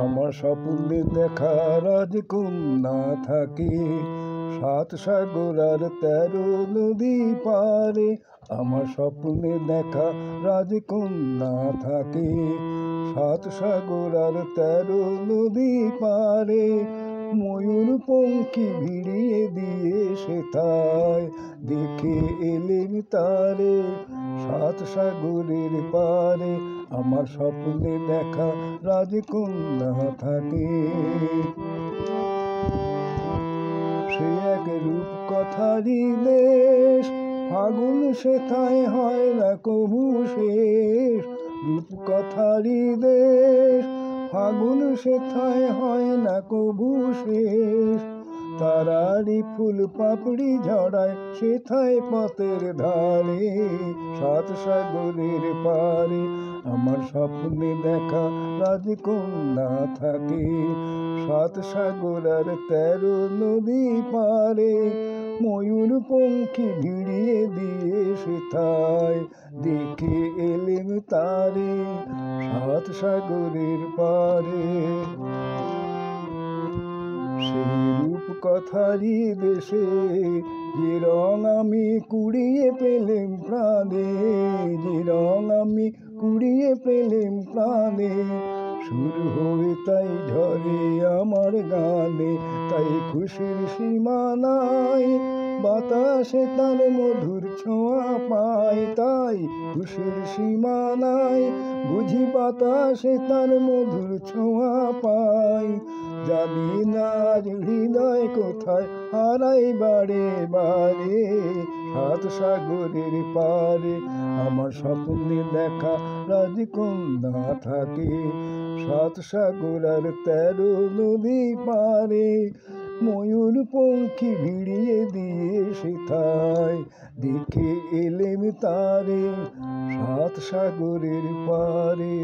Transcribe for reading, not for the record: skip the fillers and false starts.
আমার স্বপ্নে দেখা রাজকন্যা থাকে 7 সাগর আর 13 নদী পারে। আমার স্বপ্নে দেখা রাজকন্যা থাকে 7 সাগর আর 13 নদী পারে। ময়ূর পঙ্খী ভিড়িয়ে দিয়ে সেথায় দেখে এলেন তারে 7 সাগরের পারে। আমার স্বপ্নে দেখা রাজকন্যা থাকে। সে এক রূপকথারই দেশ, ফাগুন সেথায় হয় না কবু শেষ। রূপকথারই দেশ, ফাগুন সেথায় হয় না কবু শেষ। তারারি ফুল পাপড়ি ঝরায় সেথায় পথের ধারে 7 সাগরের পারে। আমার স্বপ্নে দেখা রাজকন্যা থাকে 7 সাগর আর 13 নদী পারে। ময়ূর পঙ্খী ভিড়িয়ে দিয়ে সেথায় দেখে এলেন তারে 7 সাগরের পারে। সেই রূপকথারই দেশে যে রং আমি কুড়িয়ে পেলেম প্রাণে, যে রং আমি কুড়িয়ে পেলেম প্রাণে। সুর হয়ে তাই ঝরে আমার গানে, তাই খুশির সীমা নাই। বাতাসে তার মধুর ছোঁয়া পাই, তাই খুশির সীমা নাই। বুঝি বাতাসে তার মধুর ছোঁয়া পাই। জানি না আজ হৃদয় কোথায় হারাই বারে বারে 7 সাগরের পারে। আমার স্বপ্নে দেখা রাজকন্যা থাকে 7 সাগর আর 13 নদী পারে। ময়ূর পঙ্খী ভিড়িয়ে দিয়ে সেথায় দেখে এলেম তারে 7 সাগরের পারে।